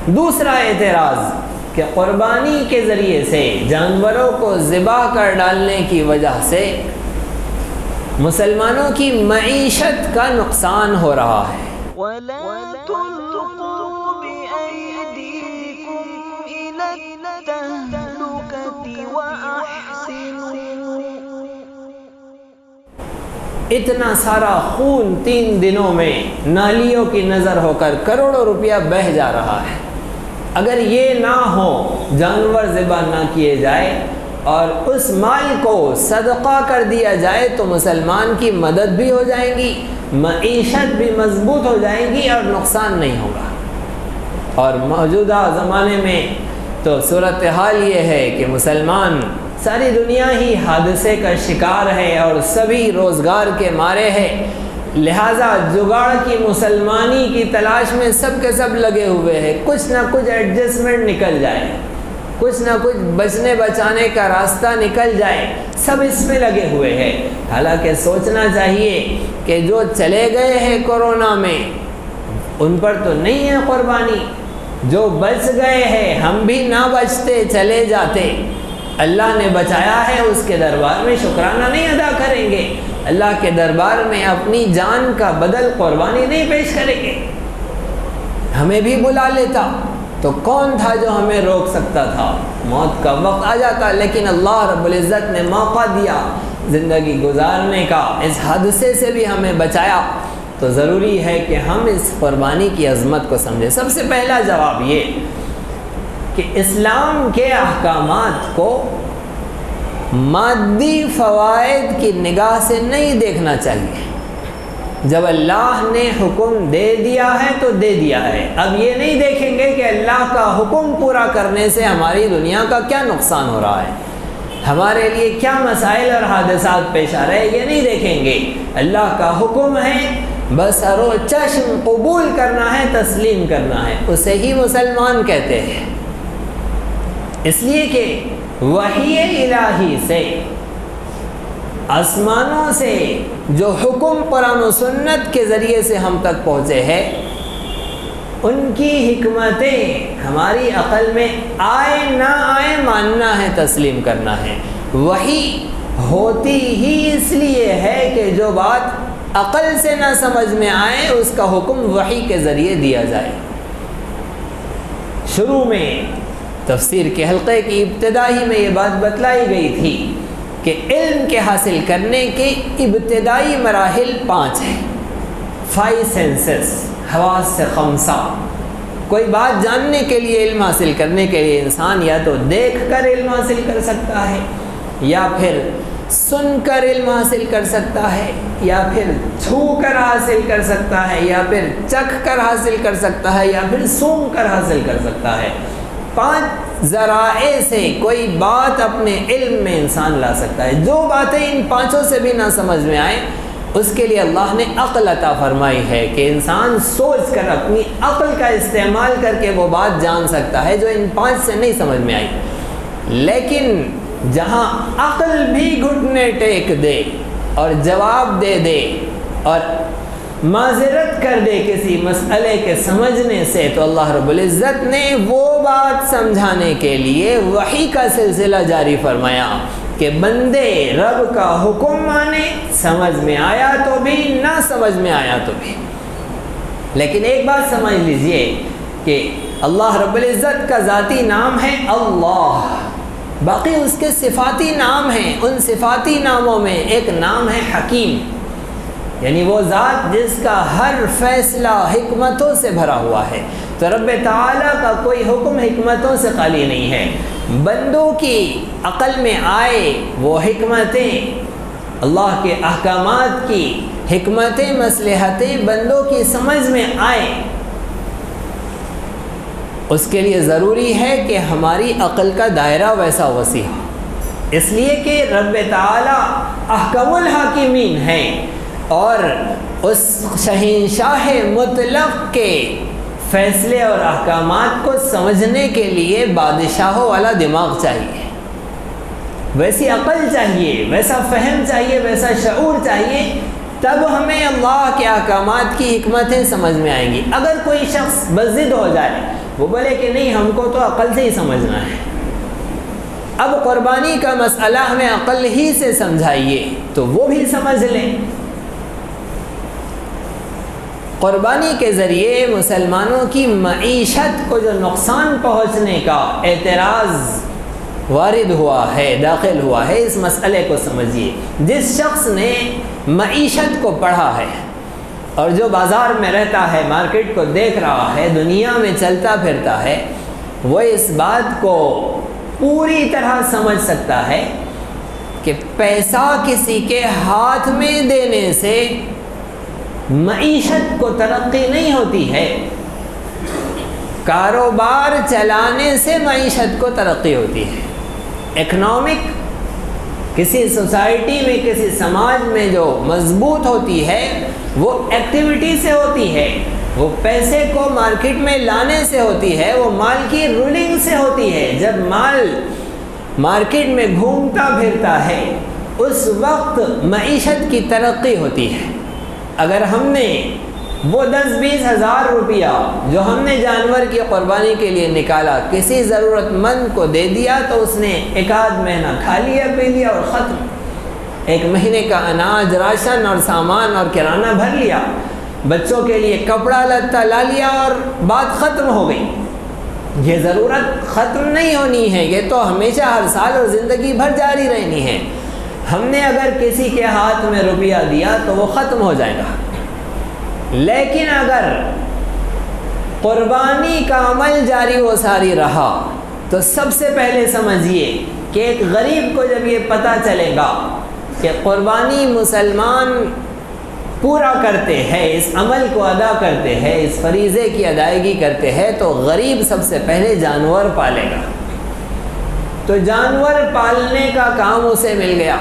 دوسرا اعتراض کہ قربانی کے ذریعے سے جانوروں کو ذبح کر ڈالنے کی وجہ سے مسلمانوں کی معیشت کا نقصان ہو رہا ہے۔ وَلَا تُلْقُوا بِأَيْدِيكُمْ إِلَى التَّهْلُكَةِ وَأَحْسِنُوا۔ اتنا سارا خون 3 دنوں میں نالیوں کی نظر ہو کر کروڑوں روپیہ بہہ جا رہا ہے۔ اگر یہ نہ ہو، جانور ذبح نہ کیے جائے اور اس مال کو صدقہ کر دیا جائے تو مسلمان کی مدد بھی ہو جائے گی، معیشت بھی مضبوط ہو جائے گی اور نقصان نہیں ہوگا۔ اور موجودہ زمانے میں تو صورتحال یہ ہے کہ مسلمان ساری دنیا ہی حادثے کا شکار ہے اور سبھی روزگار کے مارے ہے، لہٰذا جگاڑ کی مسلمانی کی تلاش میں سب کے سب لگے ہوئے ہیں، کچھ نہ کچھ ایڈجسٹمنٹ نکل جائے، کچھ نہ کچھ بچنے بچانے کا راستہ نکل جائے، سب اس میں لگے ہوئے ہیں۔ حالانکہ سوچنا چاہیے کہ جو چلے گئے ہیں کورونا میں ان پر تو نہیں ہے قربانی، جو بچ گئے ہیں ہم بھی نہ بچتے چلے جاتے، اللہ نے بچایا ہے، اس کے دربار میں شکرانہ نہیں ادا کریں گے، اللہ کے دربار میں اپنی جان کا بدل قربانی نہیں پیش کریں گے۔ ہمیں بھی بلا لیتا تو کون تھا جو ہمیں روک سکتا تھا؟ موت کا وقت آ جاتا، لیکن اللہ رب العزت نے موقع دیا زندگی گزارنے کا، اس حادثے سے بھی ہمیں بچایا، تو ضروری ہے کہ ہم اس قربانی کی عظمت کو سمجھیں۔ سب سے پہلا جواب یہ کہ اسلام کے احکامات کو مادی فوائد کی نگاہ سے نہیں دیکھنا چاہیے۔ جب اللہ نے حکم دے دیا ہے تو دے دیا ہے، اب یہ نہیں دیکھیں گے کہ اللہ کا حکم پورا کرنے سے ہماری دنیا کا کیا نقصان ہو رہا ہے، ہمارے لیے کیا مسائل اور حادثات پیش آ رہے ہیں، یہ نہیں دیکھیں گے۔ اللہ کا حکم ہے، بس ارو چشم قبول کرنا ہے، تسلیم کرنا ہے، اسے ہی مسلمان کہتے ہیں۔ اس لیے کہ وحی الہی سے، آسمانوں سے جو حکم قرآن و سنت کے ذریعے سے ہم تک پہنچے ہیں، ان کی حکمتیں ہماری عقل میں آئے نہ آئے ماننا ہے، تسلیم کرنا ہے۔ وحی ہوتی ہی اس لیے ہے کہ جو بات عقل سے نہ سمجھ میں آئے اس کا حکم وحی کے ذریعے دیا جائے۔ شروع میں تفسیر کے حلقے کی ابتدا ہی میں یہ بات بتلائی گئی تھی کہ علم کے حاصل کرنے کے ابتدائی مراحل 5 ہیں۔ 5 سینسز، حواس سے خمسہ۔ کوئی بات جاننے کے لیے، علم حاصل کرنے کے لیے انسان یا تو دیکھ کر علم حاصل کر سکتا ہے، یا پھر سن کر علم حاصل کر سکتا ہے، یا پھر چھو کر حاصل کر سکتا ہے، یا پھر چکھ کر حاصل کر سکتا ہے، یا پھر سونگھ کر حاصل کر سکتا ہے۔ 5 ذرائع سے کوئی بات اپنے علم میں انسان لا سکتا ہے۔ جو باتیں ان 5 سے بھی نہ سمجھ میں آئیں اس کے لیے اللہ نے عقل عطا فرمائی ہے کہ انسان سوچ کر اپنی عقل کا استعمال کر کے وہ بات جان سکتا ہے جو ان 5 سے نہیں سمجھ میں آئی۔ لیکن جہاں عقل بھی گھٹنے ٹیک دے اور جواب دے دے اور معذرت کر دے کسی مسئلے کے سمجھنے سے، تو اللہ رب العزت نے وہ بات سمجھانے کے لیے وحی کا سلسلہ جاری فرمایا کہ بندے رب کا حکم مانے، سمجھ میں آیا تو بھی، نہ سمجھ میں آیا تو بھی۔ لیکن ایک بات سمجھ لیجئے کہ اللہ رب العزت کا ذاتی نام ہے اللہ، باقی اس کے صفاتی نام ہیں۔ ان صفاتی ناموں میں ایک نام ہے حکیم، یعنی وہ ذات جس کا ہر فیصلہ حکمتوں سے بھرا ہوا ہے۔ تو رب تعالیٰ کا کوئی حکم حکمتوں سے خالی نہیں ہے۔ بندوں کی عقل میں آئے وہ حکمتیں، اللہ کے احکامات کی حکمتیں، مصلحتیں بندوں کی سمجھ میں آئیں، اس کے لیے ضروری ہے کہ ہماری عقل کا دائرہ ویسا وسیع ہو۔ اس لیے کہ رب تعالیٰ احکم الحاکمین ہیں، اور اس شہنشاہ مطلق کے فیصلے اور احکامات کو سمجھنے کے لیے بادشاہوں والا دماغ چاہیے، ویسی عقل چاہیے، ویسا فہم چاہیے، ویسا شعور چاہیے، تب ہمیں اللہ کے احکامات کی حکمتیں سمجھ میں آئیں گی۔ اگر کوئی شخص بضد ہو جائے، وہ بولے کہ نہیں، ہم کو تو عقل سے ہی سمجھنا ہے۔ اب قربانی کا مسئلہ ہمیں عقل ہی سے سمجھائیے تو وہ بھی سمجھ لیں۔ قربانی کے ذریعے مسلمانوں کی معیشت کو جو نقصان پہنچنے کا اعتراض وارد ہوا ہے، داخل ہوا ہے، اس مسئلے کو سمجھیے۔ جس شخص نے معیشت کو پڑھا ہے اور جو بازار میں رہتا ہے، مارکیٹ کو دیکھ رہا ہے، دنیا میں چلتا پھرتا ہے، وہ اس بات کو پوری طرح سمجھ سکتا ہے کہ پیسہ کسی کے ہاتھ میں دینے سے معیشت کو ترقی نہیں ہوتی ہے، کاروبار چلانے سے معیشت کو ترقی ہوتی ہے۔ اکنامک کسی سوسائٹی میں، کسی سماج میں جو مضبوط ہوتی ہے وہ ایکٹیویٹی سے ہوتی ہے، وہ پیسے کو مارکیٹ میں لانے سے ہوتی ہے، وہ مال کی رولنگ سے ہوتی ہے۔ جب مال مارکیٹ میں گھومتا پھرتا ہے اس وقت معیشت کی ترقی ہوتی ہے۔ اگر ہم نے وہ 10-20 ہزار روپیہ جو ہم نے جانور کی قربانی کے لیے نکالا کسی ضرورت مند کو دے دیا تو اس نے ایک آدھ مہینہ کھا لیا، پی لیا اور ختم۔ ایک مہینے کا اناج، راشن اور سامان اور کرانہ بھر لیا، بچوں کے لیے کپڑا لتا لا لیا اور بات ختم ہو گئی۔ یہ ضرورت ختم نہیں ہونی ہے، یہ تو ہمیشہ ہر سال اور زندگی بھر جاری رہنی ہے۔ ہم نے اگر کسی کے ہاتھ میں روپیہ دیا تو وہ ختم ہو جائے گا، لیکن اگر قربانی کا عمل جاری و ساری رہا تو سب سے پہلے سمجھیے کہ ایک غریب کو جب یہ پتہ چلے گا کہ قربانی مسلمان پورا کرتے ہیں، اس عمل کو ادا کرتے ہیں، اس فریضے کی ادائیگی کرتے ہیں، تو غریب سب سے پہلے جانور پالے گا۔ تو جانور پالنے کا کام اسے مل گیا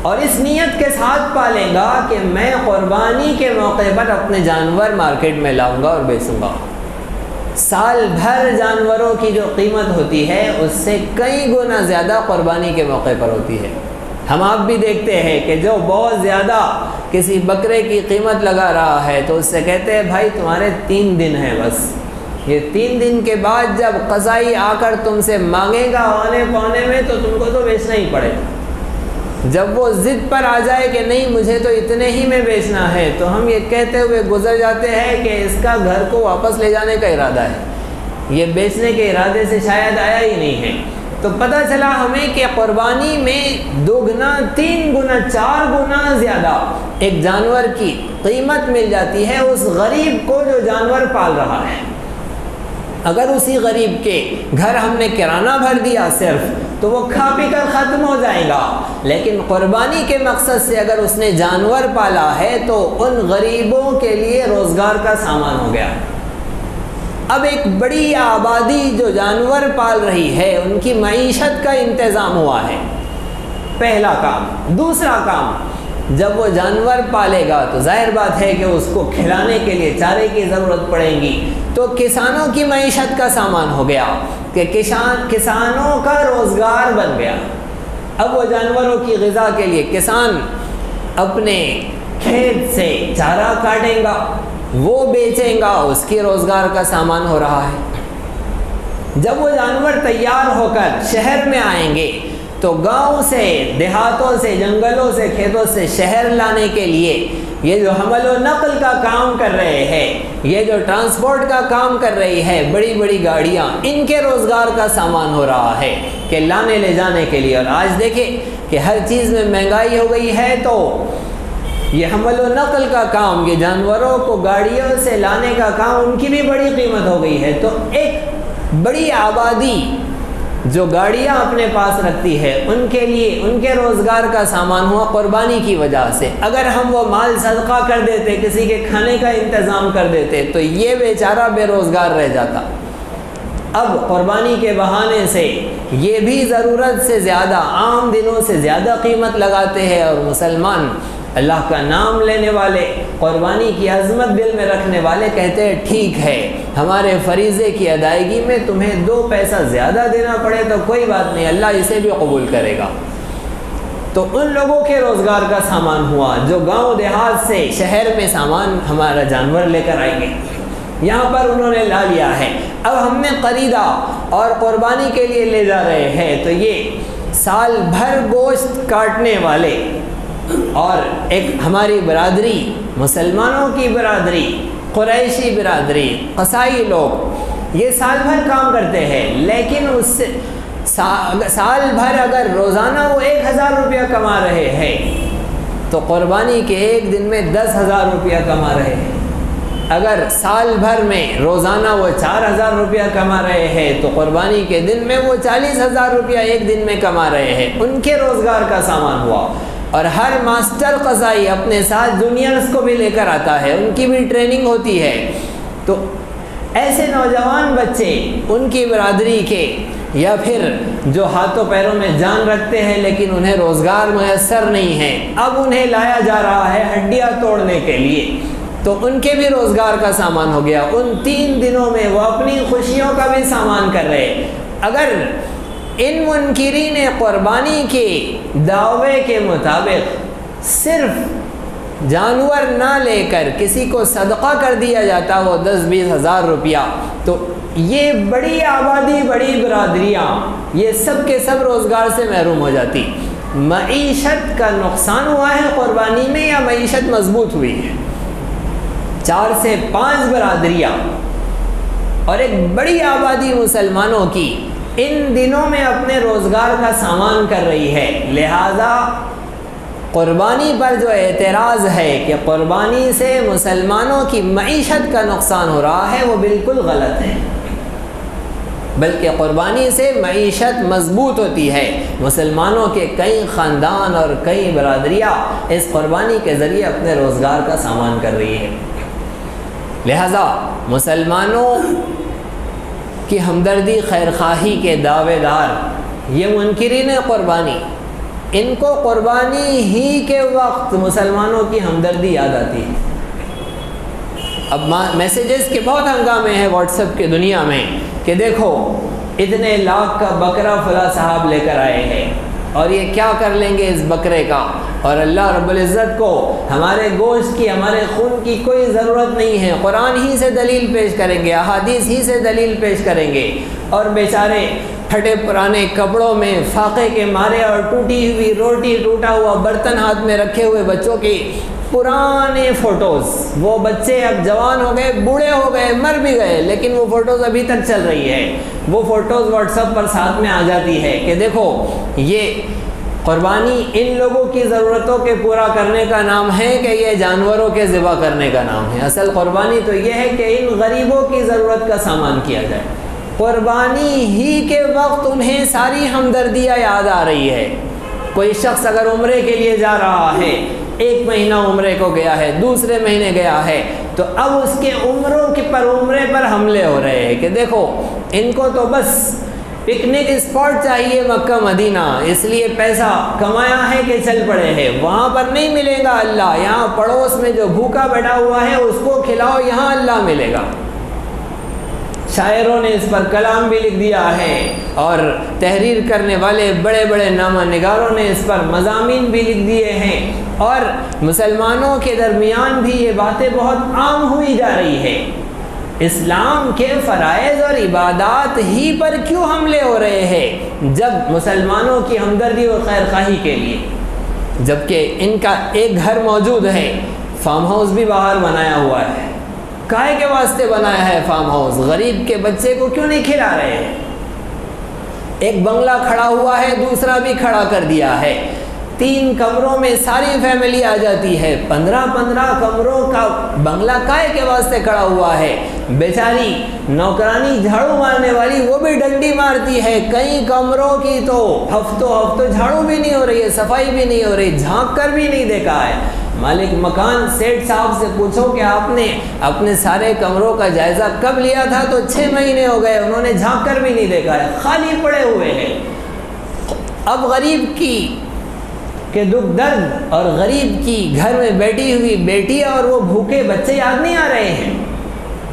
اور اس نیت کے ساتھ پالے گا کہ میں قربانی کے موقع پر اپنے جانور مارکیٹ میں لاؤں گا اور بیچوں گا۔ سال بھر جانوروں کی جو قیمت ہوتی ہے اس سے کئی گنا زیادہ قربانی کے موقع پر ہوتی ہے۔ ہم آپ بھی دیکھتے ہیں کہ جو بہت زیادہ کسی بکرے کی قیمت لگا رہا ہے تو اس سے کہتے ہیں بھائی تمہارے 3 دن ہیں بس، یہ 3 دن کے بعد جب قضائی آ کر تم سے مانگے گا آنے پانے میں تو تم کو تو بیچنا ہی پڑے گا۔ جب وہ ضد پر آ جائے کہ نہیں مجھے تو اتنے ہی میں بیچنا ہے تو ہم یہ کہتے ہوئے گزر جاتے ہیں کہ اس کا گھر کو واپس لے جانے کا ارادہ ہے، یہ بیچنے کے ارادے سے شاید آیا ہی نہیں ہے۔ تو پتہ چلا ہمیں کہ قربانی میں 2 گنا 3 گنا 4 گنا زیادہ ایک جانور کی قیمت مل جاتی ہے اس غریب کو جو جانور پال رہا ہے۔ اگر اسی غریب کے گھر ہم نے کرانہ بھر دیا صرف تو وہ کھا پی کر ختم ہو جائے گا، لیکن قربانی کے مقصد سے اگر اس نے جانور پالا ہے تو ان غریبوں کے لیے روزگار کا سامان ہو گیا۔ اب ایک بڑی آبادی جو جانور پال رہی ہے ان کی معیشت کا انتظام ہوا ہے، پہلا کام۔ دوسرا کام، جب وہ جانور پالے گا تو ظاہر بات ہے کہ اس کو کھلانے کے لیے چارے کی ضرورت پڑے گی، تو کسانوں کی معیشت کا سامان ہو گیا کہ کسانوں کا روزگار بن گیا۔ اب وہ جانوروں کی غذا کے لیے کسان اپنے کھیت سے چارہ کاٹے گا، وہ بیچیں گا، اس کے روزگار کا سامان ہو رہا ہے۔ جب وہ جانور تیار ہو کر شہر میں آئیں گے تو گاؤں سے، دیہاتوں سے، جنگلوں سے، کھیتوں سے شہر لانے کے لیے یہ جو حمل و نقل کا کام کر رہے ہیں، یہ جو ٹرانسپورٹ کا کام کر رہی ہے بڑی بڑی گاڑیاں، ان کے روزگار کا سامان ہو رہا ہے کہ لانے لے جانے کے لیے۔ اور آج دیکھیں کہ ہر چیز میں مہنگائی ہو گئی ہے تو یہ حمل و نقل کا کام، یہ جانوروں کو گاڑیوں سے لانے کا کام، ان کی بھی بڑی قیمت ہو گئی ہے۔ تو ایک بڑی آبادی جو گاڑیاں اپنے پاس رکھتی ہے ان کے لیے ان کے روزگار کا سامان ہوا قربانی کی وجہ سے۔ اگر ہم وہ مال صدقہ کر دیتے، کسی کے کھانے کا انتظام کر دیتے تو یہ بیچارہ بے روزگار رہ جاتا۔ اب قربانی کے بہانے سے یہ بھی ضرورت سے زیادہ، عام دنوں سے زیادہ قیمت لگاتے ہیں، اور مسلمان اللہ کا نام لینے والے، قربانی کی عظمت دل میں رکھنے والے کہتے ہیں ٹھیک ہے ہمارے فریضے کی ادائیگی میں تمہیں 2 پیسہ زیادہ دینا پڑے تو کوئی بات نہیں، اللہ اسے بھی قبول کرے گا۔ تو ان لوگوں کے روزگار کا سامان ہوا جو گاؤں دیہات سے شہر میں سامان ہمارا جانور لے کر آئیں گے۔ یہاں پر انہوں نے لا لیا ہے۔ اب ہم نے خریدا اور قربانی کے لیے لے جا رہے ہیں، تو یہ سال بھر گوشت کاٹنے والے اور ایک ہماری برادری، مسلمانوں کی برادری، قریشی برادری، قصائی لوگ، یہ سال بھر کام کرتے ہیں، لیکن اس سے سال بھر اگر روزانہ وہ 1000 روپیہ کما رہے ہیں تو قربانی کے ایک دن میں 10,000 روپیہ کما رہے ہیں۔ اگر سال بھر میں روزانہ وہ 4,000 روپیہ کما رہے ہیں تو قربانی کے دن میں وہ 40,000 روپیہ ایک دن میں کما رہے ہیں۔ ان کے روزگار کا سامان ہوا۔ اور ہر ماسٹر قضائی اپنے ساتھ جونیئرز کو بھی لے کر آتا ہے، ان کی بھی ٹریننگ ہوتی ہے۔ تو ایسے نوجوان بچے ان کی برادری کے یا پھر جو ہاتھوں پیروں میں جان رکھتے ہیں لیکن انہیں روزگار میسر نہیں ہے، اب انہیں لایا جا رہا ہے ہڈیاں توڑنے کے لیے، تو ان کے بھی روزگار کا سامان ہو گیا۔ ان 3 دنوں میں وہ اپنی خوشیوں کا بھی سامان کر رہے۔ اگر ان منکرین قربانی کے دعوے کے مطابق صرف جانور نہ لے کر کسی کو صدقہ کر دیا جاتا وہ 10-20 ہزار روپیہ، تو یہ بڑی آبادی، بڑی برادریاں، یہ سب کے سب روزگار سے محروم ہو جاتی۔ معیشت کا نقصان ہوا ہے قربانی میں یا معیشت مضبوط ہوئی ہے؟ 4 سے 5 برادریاں اور ایک بڑی آبادی مسلمانوں کی ان دنوں میں اپنے روزگار کا سامان کر رہی ہے۔ لہذا قربانی پر جو اعتراض ہے کہ قربانی سے مسلمانوں کی معیشت کا نقصان ہو رہا ہے، وہ بالکل غلط ہے، بلکہ قربانی سے معیشت مضبوط ہوتی ہے۔ مسلمانوں کے کئی خاندان اور کئی برادریاں اس قربانی کے ذریعے اپنے روزگار کا سامان کر رہی ہے۔ لہذا مسلمانوں کی ہمدردی، خیرخواہی کے دعوے دار یہ منکرین قربانی، ان کو قربانی ہی کے وقت مسلمانوں کی ہمدردی یاد آتی ہے۔ اب میسیجز کے بہت ہنگامے ہیں واٹس ایپ کی دنیا میں کہ دیکھو اتنے لاکھ کا بکرا فلاں صاحب لے کر آئے ہیں اور یہ کیا کر لیں گے اس بکرے کا، اور اللہ رب العزت کو ہمارے گوشت کی، ہمارے خون کی کوئی ضرورت نہیں ہے، قرآن ہی سے دلیل پیش کریں گے، احادیث ہی سے دلیل پیش کریں گے، اور بیچارے پھٹے پرانے کپڑوں میں فاقے کے مارے اور ٹوٹی ہوئی روٹی، ٹوٹا ہوا برتن ہاتھ میں رکھے ہوئے بچوں کی پرانے فوٹوز، وہ بچے اب جوان ہو گئے، بوڑھے ہو گئے، مر بھی گئے، لیکن وہ فوٹوز ابھی تک چل رہی ہے۔ وہ فوٹوز واٹس ایپ پر ساتھ میں آ جاتی ہے کہ دیکھو یہ قربانی ان لوگوں کی ضرورتوں کے پورا کرنے کا نام ہے کہ یہ جانوروں کے ذبح کرنے کا نام ہے؟ اصل قربانی تو یہ ہے کہ ان غریبوں کی ضرورت کا سامان کیا جائے۔ قربانی ہی کے وقت انہیں ساری ہمدردیاں یاد آ رہی ہے۔ کوئی شخص اگر عمرے کے لیے جا رہا ہے، 1 مہینہ عمرے کو گیا ہے، دوسرے مہینے گیا ہے، تو اب اس کے عمرے پر حملے ہو رہے ہیں کہ دیکھو ان کو تو بس پکنک اسپاٹ چاہیے مکہ مدینہ، اس لیے پیسہ کمایا ہے کہ چل پڑے ہیں، وہاں پر نہیں ملے گا اللہ، یہاں پڑوس میں جو بھوکا بیٹھا ہوا ہے اس کو کھلاؤ، یہاں اللہ ملے گا۔ شاعروں نے اس پر کلام بھی لکھ دیا ہے اور تحریر کرنے والے بڑے بڑے نامہ نگاروں نے اس پر مضامین بھی لکھ دیے ہیں، اور مسلمانوں کے درمیان بھی یہ باتیں بہت عام ہوئی جا رہی ہے۔ اسلام کے فرائض اور عبادات ہی پر کیوں حملے ہو رہے ہیں جب مسلمانوں کی ہمدردی اور خیرخواہی کے لیے؟ جبکہ ان کا ایک گھر موجود ہے، فارم ہاؤس بھی باہر بنایا ہوا ہے۔ کائے کے واسطے بنایا ہے فارم ہاؤس؟ غریب کے بچے کو کیوں نہیں کھلا رہے ہیں؟ ایک بنگلہ کھڑا ہوا ہے، دوسرا بھی کھڑا کر دیا ہے، 3 کمروں میں ساری فیملی آ جاتی ہے، 15 کمروں کا بنگلہ کائے کے واسطے کھڑا ہوا ہے؟ بیچاری نوکرانی جھاڑو مارنے والی وہ بھی ڈنڈی مارتی ہے، کئی کمروں کی تو ہفتوں جھاڑو بھی نہیں ہو رہی ہے، صفائی بھی نہیں ہو رہی، جھانک کر بھی نہیں دیکھا ہے۔ مالک مکان سیٹ صاحب سے پوچھو کہ آپ نے اپنے سارے کمروں کا جائزہ کب لیا تھا؟ تو 6 مہینے ہو گئے، انہوں نے جھانک کر بھی نہیں دیکھا ہے، خالی پڑے ہوئے ہیں۔ اب غریب کے دکھ درد اور غریب کی گھر میں بیٹھی ہوئی بیٹی اور وہ بھوکے بچے یاد نہیں آ رہے ہیں؟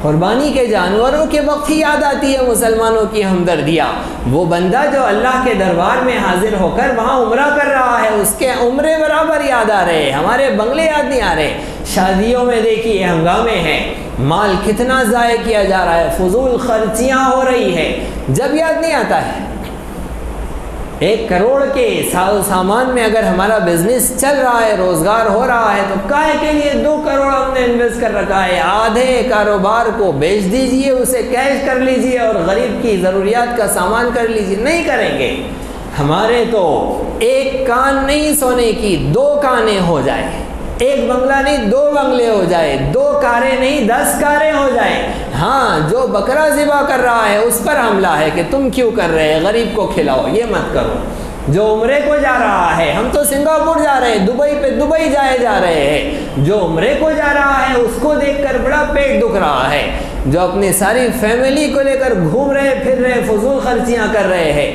قربانی کے جانوروں کے وقت ہی یاد آتی ہے مسلمانوں کی ہمدردیاں. وہ بندہ جو اللہ کے دربار میں حاضر ہو کر وہاں عمرہ کر رہا ہے اس کے عمرے برابر یاد آ رہے. ہمارے بنگلے یاد نہیں آ رہے. شادیوں میں دیکھیے ہنگامے ہیں, مال کتنا ضائع کیا جا رہا ہے, فضول خرچیاں ہو رہی ہے, جب یاد نہیں آتا ہے. 1 کروڑ کے سامان میں اگر ہمارا بزنس چل رہا ہے, روزگار ہو رہا ہے, تو کائے کے لیے 2 کروڑ ہم نے انویسٹ کر رکھا ہے. آدھے کاروبار کو بیچ دیجئے, اسے کیش کر لیجئے اور غریب کی ضروریات کا سامان کر لیجئے. نہیں کریں گے. ہمارے تو 1 کان نہیں سونے کی 2 کانیں ہو جائے, 1 بنگلہ نہیں 2 بنگلے ہو جائے, 2 کاریں نہیں 10 کاریں ہو جائیں. ہاں, جو بکرا ذبح کر رہا ہے اس پر حملہ ہے کہ تم کیوں کر رہے ہیں, غریب کو کھلاؤ, یہ مت کرو. جو عمرے کو جا رہا ہے, ہم تو سنگاپور جا رہے ہیں, دبئی پہ دبئی جا رہے ہیں, جو عمرے کو جا رہا ہے اس کو دیکھ کر بڑا پیٹ دکھ رہا ہے. جو اپنی ساری فیملی کو لے کر گھوم رہے پھر رہے, فضول خرچیاں کر رہے ہیں,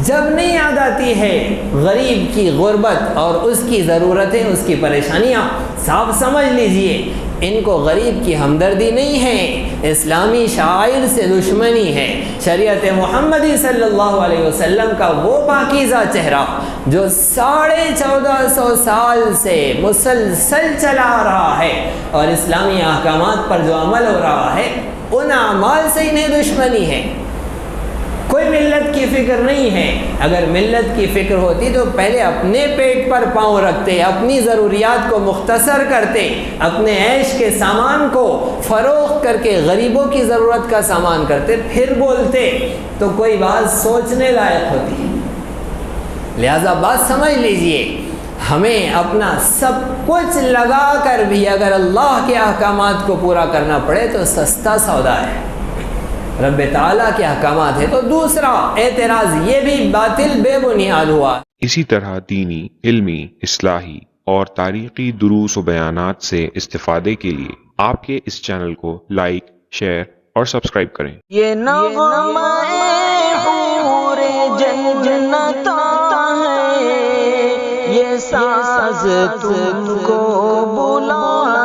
جب نہیں یاد آتی ہے غریب کی غربت اور اس کی ضرورتیں, اس کی پریشانیاں, صاف سمجھ لیجئے ان کو غریب کی ہمدردی نہیں ہے, اسلامی شعائر سے دشمنی ہے. شریعت محمدی صلی اللہ علیہ وسلم کا وہ پاکیزہ چہرہ جو 1450 سال سے مسلسل چلا آ رہا ہے اور اسلامی احکامات پر جو عمل ہو رہا ہے, ان اعمال سے انہیں دشمنی ہے. کوئی ملت کی فکر نہیں ہے. اگر ملت کی فکر ہوتی تو پہلے اپنے پیٹ پر پاؤں رکھتے, اپنی ضروریات کو مختصر کرتے, اپنے عیش کے سامان کو فروخت کر کے غریبوں کی ضرورت کا سامان کرتے, پھر بولتے تو کوئی بات سوچنے لائق ہوتی. لہذا بات سمجھ لیجئے, ہمیں اپنا سب کچھ لگا کر بھی اگر اللہ کے احکامات کو پورا کرنا پڑے تو سستا سودا ہے. رب تعالیٰ کے احکامات ہے. تو دوسرا اعتراض یہ بھی باطل بے بنیاد ہوا. اسی طرح دینی, علمی, اصلاحی اور تاریخی دروس و بیانات سے استفادے کے لیے آپ کے اس چینل کو لائک, شیئر اور سبسکرائب کریں. یہ نغمہ حور جنت ہے, یہ ساز تم کو بلا